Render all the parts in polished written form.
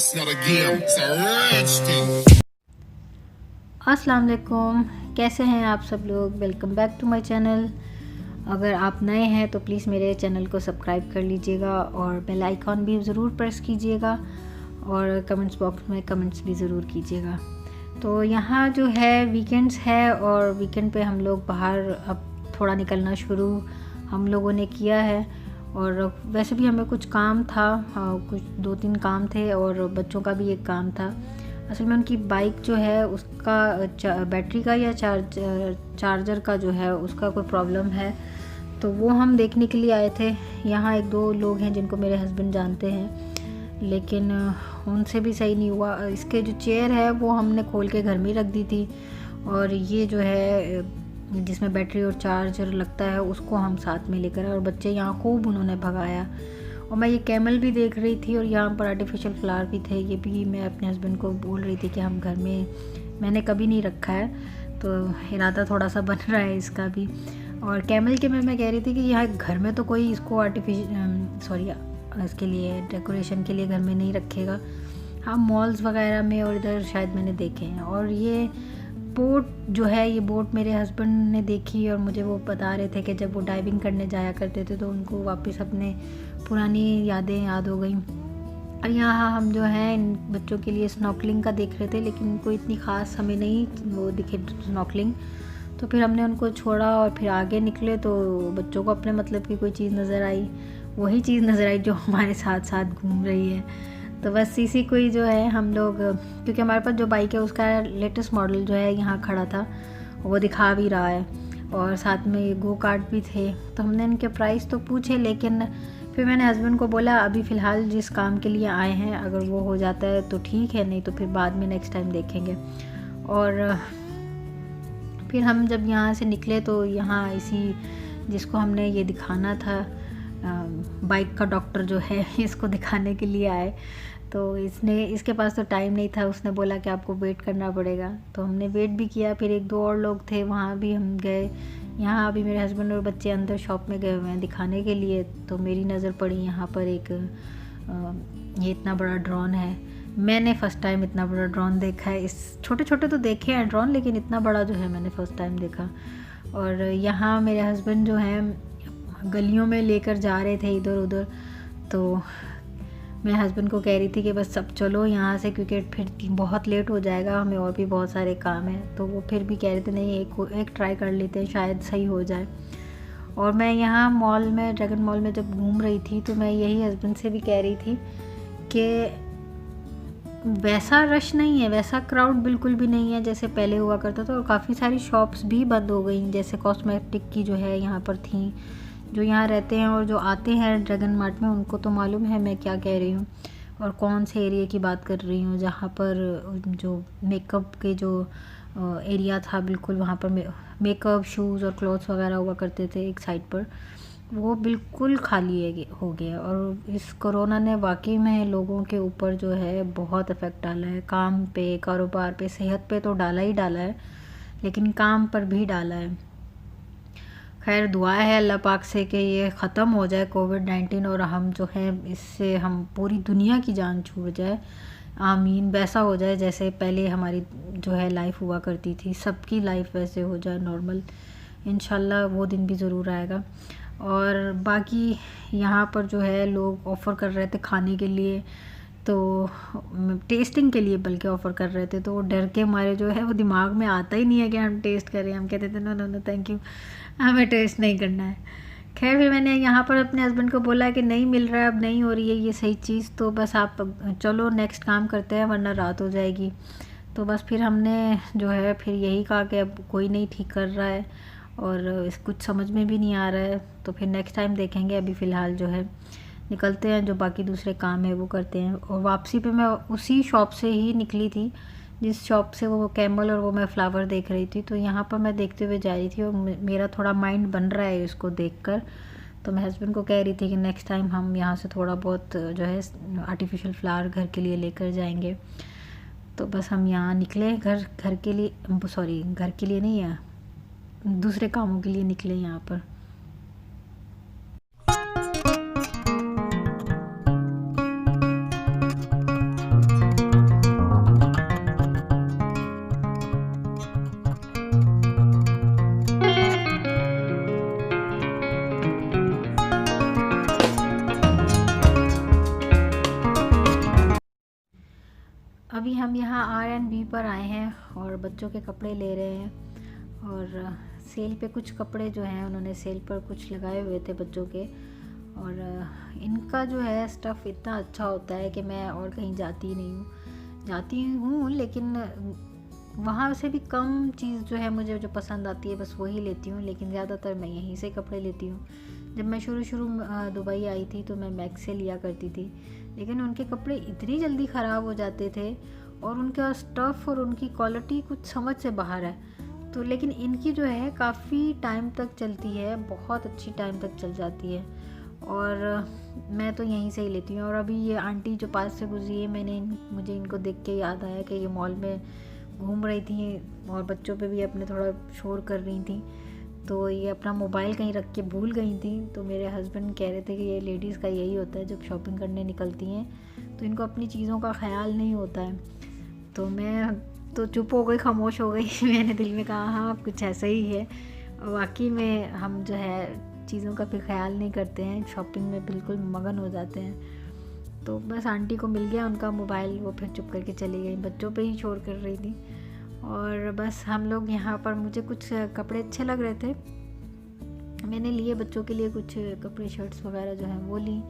It's not a game, it's a rich thing. अस्सलाम वालेकुम, कैसे हैं आप सब लोग। Welcome back to my channel. अगर आप नए हैं तो प्लीज़ मेरे चैनल को सब्सक्राइब कर लीजिएगा और बेल आइकॉन भी ज़रूर प्रेस कीजिएगा और कमेंट्स बॉक्स में कमेंट्स भी ज़रूर कीजिएगा। तो यहाँ जो है वीकेंड्स है और वीकेंड पे हम लोग बाहर अब थोड़ा निकलना शुरू हम लोगों ने किया है। और वैसे भी हमें कुछ काम था, कुछ 2-3 काम थे और बच्चों का भी एक काम था। असल में उनकी बाइक जो है उसका बैटरी का या चार्जर का जो है उसका कोई प्रॉब्लम है, तो वो हम देखने के लिए आए थे। यहाँ 1-2 लोग हैं जिनको मेरे हस्बैंड जानते हैं, लेकिन उनसे भी सही नहीं हुआ। इसके जो चेयर है वो हमने खोल के घर में ही रख दी थी और ये जो है जिसमें बैटरी और चार्जर लगता है उसको हम साथ में लेकर आए और बच्चे यहाँ खूब उन्होंने भगाया। और मैं ये कैमल भी देख रही थी और यहाँ पर आर्टिफिशियल फ्लावर भी थे। ये भी मैं अपने हस्बैंड को बोल रही थी कि हम घर में, मैंने कभी नहीं रखा है तो इरादा थोड़ा सा बन रहा है इसका भी। और कैमल के में मैं कह रही थी कि यहाँ घर में तो कोई इसको इसके लिए डेकोरेशन के लिए घर में नहीं रखेगा। हाँ, मॉल्स वगैरह में और इधर शायद मैंने देखे हैं। और ये बोट जो है, ये बोट मेरे हस्बैंड ने देखी और मुझे वो बता रहे थे कि जब वो डाइविंग करने जाया करते थे तो उनको वापस अपने पुरानी यादें याद हो गई। और यहाँ हम जो है इन बच्चों के लिए स्नॉर्कलिंग का देख रहे थे, लेकिन कोई इतनी ख़ास हमें नहीं वो दिखे स्नॉर्कलिंग। तो फिर हमने उनको छोड़ा और फिर आगे निकले तो बच्चों को अपने मतलब की कोई चीज़ नज़र आई, वही चीज़ नज़र आई जो हमारे साथ साथ घूम रही है। तो बस इसी को ही जो है हम लोग, क्योंकि हमारे पास जो बाइक है उसका लेटेस्ट मॉडल जो है यहाँ खड़ा था, वो दिखा भी रहा है और साथ में ये गो कार्ट भी थे। तो हमने इनके प्राइस तो पूछे, लेकिन फिर मैंने हस्बैंड को बोला अभी फ़िलहाल जिस काम के लिए आए हैं अगर वो हो जाता है तो ठीक है, नहीं तो फिर बाद में नेक्स्ट टाइम देखेंगे। और फिर हम जब यहाँ से निकले तो यहाँ इसी जिसको हमने ये दिखाना था, बाइक का डॉक्टर जो है, इसको दिखाने के लिए आए। तो इसके पास तो टाइम नहीं था, उसने बोला कि आपको वेट करना पड़ेगा। तो हमने वेट भी किया। फिर 1-2 और लोग थे, वहाँ भी हम गए। यहाँ अभी मेरे हस्बैंड और बच्चे अंदर शॉप में गए हुए हैं दिखाने के लिए। तो मेरी नज़र पड़ी यहाँ पर एक ये इतना बड़ा ड्रोन है। मैंने फ़र्स्ट टाइम इतना बड़ा ड्रोन देखा है। इस छोटे छोटे तो देखे हैं ड्रोन, लेकिन इतना बड़ा जो है मैंने फ़र्स्ट टाइम देखा। और यहाँ मेरे हस्बैंड जो हैं गलियों में लेकर जा रहे थे इधर उधर, तो मैं हस्बैंड को कह रही थी कि बस अब चलो यहाँ से, क्योंकि फिर बहुत लेट हो जाएगा, हमें और भी बहुत सारे काम हैं। तो वो फिर भी कह रहे थे नहीं, एक ट्राई कर लेते हैं, शायद सही हो जाए। और मैं यहाँ मॉल में, ड्रैगन मॉल में जब घूम रही थी तो मैं यही हस्बैंड से भी कह रही थी कि वैसा रश नहीं है, वैसा क्राउड बिल्कुल भी नहीं है जैसे पहले हुआ करता था। और काफ़ी सारी शॉप्स भी बंद हो गई, जैसे कॉस्मेटिक की जो है यहाँ पर थी। जो यहाँ रहते हैं और जो आते हैं ड्रैगन मार्ट में उनको तो मालूम है मैं क्या कह रही हूँ और कौन से एरिया की बात कर रही हूँ, जहाँ पर जो मेकअप के जो एरिया था बिल्कुल, वहाँ पर मेकअप, शूज़ और क्लॉथ्स वगैरह हुआ करते थे एक साइड पर, वो बिल्कुल खाली हो गया। और इस कोरोना ने वाकई में लोगों के ऊपर जो है बहुत इफ़ेक्ट डाला है, काम पे, कारोबार पे, सेहत पे तो डाला ही डाला है, लेकिन काम पर भी डाला है। खैर दुआ है अल्लाह पाक से कि ये ख़त्म हो जाए कोविड-19 और हम जो है इससे हम पूरी दुनिया की जान छूट जाए। आमीन। वैसा हो जाए जैसे पहले हमारी जो है लाइफ हुआ करती थी, सबकी लाइफ वैसे हो जाए नॉर्मल। इंशाल्लाह वो दिन भी ज़रूर आएगा। और बाकी यहाँ पर जो है लोग ऑफ़र कर रहे थे खाने के लिए, तो टेस्टिंग के लिए बल्कि ऑफ़र कर रहे थे, तो वो डर के मारे जो है वो दिमाग में आता ही नहीं है कि हम टेस्ट करें। हम कहते थे no no no thank you, हमें टेस्ट नहीं करना है। खैर फिर मैंने यहाँ पर अपने हस्बैंड को बोला कि नहीं मिल रहा है, अब नहीं हो रही है ये सही चीज़, तो बस आप चलो नेक्स्ट काम करते हैं वरना रात हो जाएगी। तो बस फिर हमने जो है फिर यही कहा कि अब कोई नहीं ठीक कर रहा है और इस कुछ समझ में भी नहीं आ रहा है, तो फिर नेक्स्ट टाइम देखेंगे। अभी फ़िलहाल जो है निकलते हैं, जो बाकी दूसरे काम है वो करते हैं। और वापसी पे मैं उसी शॉप से ही निकली थी जिस शॉप से वो कैमल और वो मैं फ्लावर देख रही थी। तो यहाँ पर मैं देखते हुए जा रही थी और मेरा थोड़ा माइंड बन रहा है इसको देखकर। तो मैं हस्बैंड को कह रही थी कि नेक्स्ट टाइम हम यहाँ से थोड़ा बहुत जो है आर्टिफिशियल फ्लावर घर के लिए लेकर जाएंगे। तो बस हम यहाँ निकले घर के लिए, सॉरी घर के लिए नहीं है, दूसरे कामों के लिए निकले यहाँ पर। R&B पर आए हैं और बच्चों के कपड़े ले रहे हैं। और सेल पे कुछ कपड़े जो हैं उन्होंने सेल पर कुछ लगाए हुए थे बच्चों के। और इनका जो है स्टफ़ इतना अच्छा होता है कि मैं और कहीं जाती हूँ लेकिन वहाँ से भी कम चीज़ जो है मुझे जो पसंद आती है बस वही लेती हूँ, लेकिन ज़्यादातर मैं यहीं से कपड़े लेती हूँ। जब मैं शुरू में दुबई आई थी तो मैं मैक्स से लिया करती थी, लेकिन उनके कपड़े इतनी जल्दी ख़राब हो जाते थे और उनका स्टफ़ और उनकी क्वालिटी कुछ समझ से बाहर है। तो लेकिन इनकी जो है काफ़ी टाइम तक चलती है, बहुत अच्छी टाइम तक चल जाती है और मैं तो यहीं से ही लेती हूँ। और अभी ये आंटी जो पास से गुजरी है, मुझे इनको देख के याद आया कि ये मॉल में घूम रही थी और बच्चों पे भी अपने थोड़ा शोर कर रही थी, तो ये अपना मोबाइल कहीं रख के भूल गई थी। तो मेरे हस्बैंड कह रहे थे कि ये लेडीज़ का यही होता है, जब शॉपिंग करने निकलती हैं तो इनको अपनी चीज़ों का ख्याल नहीं होता है। तो मैं तो चुप हो गई, खामोश हो गई। मैंने दिल में कहा हाँ कुछ ऐसा ही है। वाकई में हम जो है चीज़ों का भी ख्याल नहीं करते हैं, शॉपिंग में बिल्कुल मगन हो जाते हैं। तो बस आंटी को मिल गया उनका मोबाइल, वो फिर चुप करके चली गई, बच्चों पे ही शोर कर रही थी। और बस हम लोग यहाँ पर, मुझे कुछ कपड़े अच्छे लग रहे थे, मैंने लिए बच्चों के लिए कुछ कपड़े, शर्ट्स वगैरह जो हैं वो ली।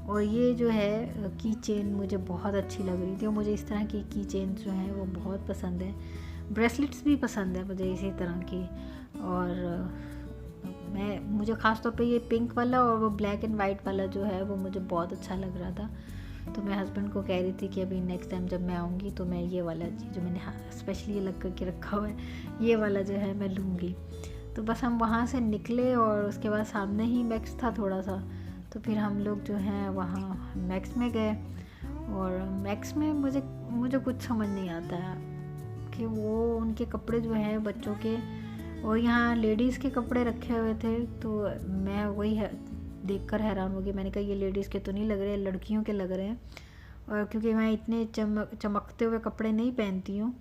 और ये जो है की चेन मुझे बहुत अच्छी लग रही थी और मुझे इस तरह की चेन जो हैं वो बहुत पसंद है। ब्रेसलेट्स भी पसंद है मुझे इसी तरह की। और मुझे ख़ास तौर पे ये पिंक वाला और वो ब्लैक एंड वाइट वाला जो है वो मुझे बहुत अच्छा लग रहा था। तो मैं हस्बैंड को कह रही थी कि अभी नेक्स्ट टाइम जब मैं आऊँगी तो मैं ये वाला जो मैंने स्पेशली अलग करके रखा हुआ है ये वाला जो है मैं लूँगी। तो बस हम वहाँ से निकले और उसके बाद सामने ही मैक्स था थोड़ा सा, तो फिर हम लोग जो हैं वहाँ मैक्स में गए। और मैक्स में मुझे कुछ समझ नहीं आता है कि वो उनके कपड़े जो हैं बच्चों के, और यहाँ लेडीज़ के कपड़े रखे हुए थे। तो मैं वही देखकर हैरान हो गई। मैंने कहा ये लेडीज़ के तो नहीं लग रहे, लड़कियों के लग रहे हैं। और क्योंकि मैं इतने चमकते हुए कपड़े नहीं पहनती हूँ,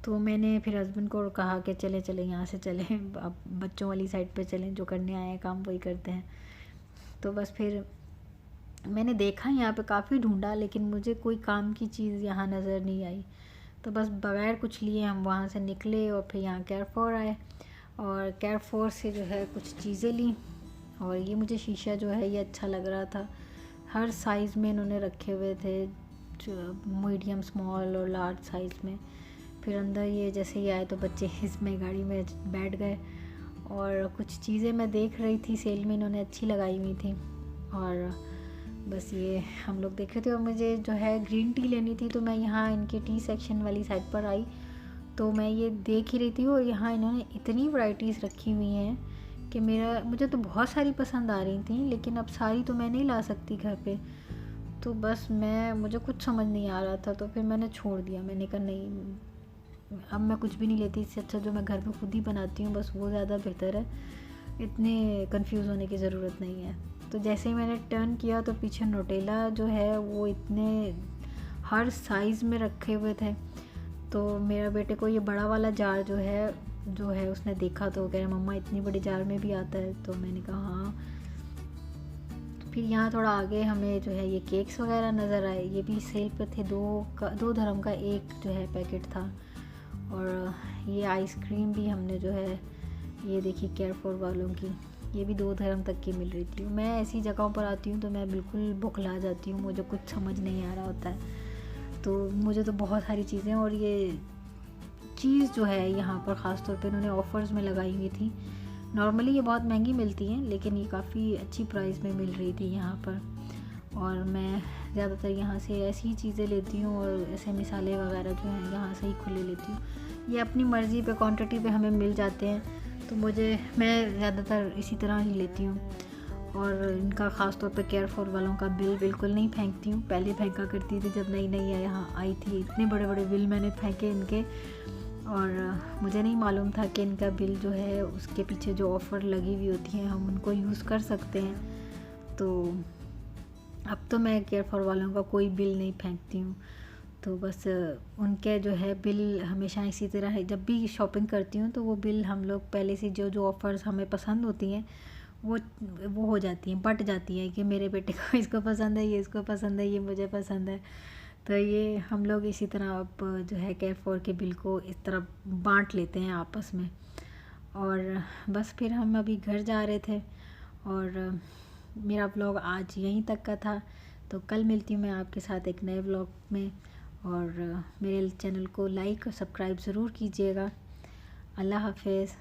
तो मैंने फिर हस्बैंड को कहा कि चले यहाँ से चलें, अब बच्चों वाली साइड पे चलें, जो करने आए हैं काम वही करते हैं। तो बस फिर मैंने देखा यहाँ पे काफ़ी ढूंढा, लेकिन मुझे कोई काम की चीज़ यहाँ नज़र नहीं आई। तो बस बगैर कुछ लिए हम वहाँ से निकले और फिर यहाँ कैरफोर आए और कैरफोर से जो है कुछ चीज़ें ली। और ये मुझे शीशा जो है ये अच्छा लग रहा था, हर साइज़ में इन्होंने रखे हुए थे, मीडियम, स्मॉल और लार्ज साइज़ में। फिर अंदर ये जैसे ही आए तो बच्चे इसमें गाड़ी में बैठ गए और कुछ चीज़ें मैं देख रही थी सेल में इन्होंने अच्छी लगाई हुई थी। और बस ये हम लोग देख रहे थे और मुझे जो है ग्रीन टी लेनी थी, तो मैं यहाँ इनके टी सेक्शन वाली साइड पर आई तो मैं ये देख ही रही थी। और यहाँ इन्होंने इतनी वैराइटीज़ रखी हुई हैं कि मुझे तो बहुत सारी पसंद आ रही थी, लेकिन अब सारी तो मैं नहीं ला सकती घर पे। तो बस मुझे कुछ समझ नहीं आ रहा था, तो फिर मैंने छोड़ दिया। मैंने कहा नहीं, अब मैं कुछ भी नहीं लेती, इससे अच्छा जो मैं घर पे खुद ही बनाती हूँ बस वो ज़्यादा बेहतर है, इतने कंफ्यूज होने की ज़रूरत नहीं है। तो जैसे ही मैंने टर्न किया तो पीछे न्यूटेला जो है वो इतने हर साइज़ में रखे हुए थे। तो मेरा बेटे को ये बड़ा वाला जार जो है उसने देखा तो कह रहा मम्मा इतनी बड़ी जार में भी आता है। तो मैंने कहा हाँ। फिर यहाँ थोड़ा आगे हमें जो है ये केक्स वगैरह नज़र आए, ये भी सेल पे थे, 2 dirham का एक जो है पैकेट था। और ये आइसक्रीम भी हमने जो है ये देखी कैरफोर वालों की, ये भी 2 dirham तक की मिल रही थी। मैं ऐसी जगहों पर आती हूँ तो मैं बिल्कुल बौखला जाती हूँ, मुझे कुछ समझ नहीं आ रहा होता है। तो मुझे तो बहुत सारी चीज़ें, और ये चीज़ जो है यहाँ पर ख़ास तौर पे इन्होंने ऑफ़र्स में लगाई हुई थी। नॉर्मली ये बहुत महंगी मिलती हैं, लेकिन ये काफ़ी अच्छी प्राइस में मिल रही थी यहाँ पर। और मैं ज़्यादातर यहाँ से ऐसी चीज़ें लेती हूँ और ऐसे मिसाले वगैरह जो हैं यहाँ से ही खुले लेती हूँ। ये अपनी मर्ज़ी पे क्वांटिटी पे हमें मिल जाते हैं, तो मैं ज़्यादातर इसी तरह ही लेती हूँ। और इनका ख़ास तौर पे केयरफॉर वालों का बिल बिल्कुल नहीं फेंकती हूँ, पहले फेंका करती थी जब नई यहाँ आई थी। इतने बड़े बड़े बिल मैंने फेंके इनके, और मुझे नहीं मालूम था कि इनका बिल जो है उसके पीछे जो ऑफ़र लगी हुई होती हैं हम उनको यूज़ कर सकते हैं। तो अब तो मैं केयरफॉर वालों का कोई बिल नहीं फेंकती हूँ। तो बस उनके जो है बिल हमेशा इसी तरह है, जब भी शॉपिंग करती हूँ तो वो बिल हम लोग पहले से जो ऑफ़र्स हमें पसंद होती हैं वो हो जाती हैं, बट जाती हैं कि मेरे बेटे को इसको पसंद है, ये इसको पसंद है, ये मुझे पसंद है। तो ये हम लोग इसी तरह अब जो है केयर4 के बिल को इस तरह बांट लेते हैं आपस में। और बस फिर हम अभी घर जा रहे थे और मेरा व्लॉग आज यहीं तक का था। तो कल मिलती हूँ मैं आपके साथ एक नए व्लॉग में, और मेरे चैनल को लाइक और सब्सक्राइब ज़रूर कीजिएगा। अल्लाह हाफ़िज़।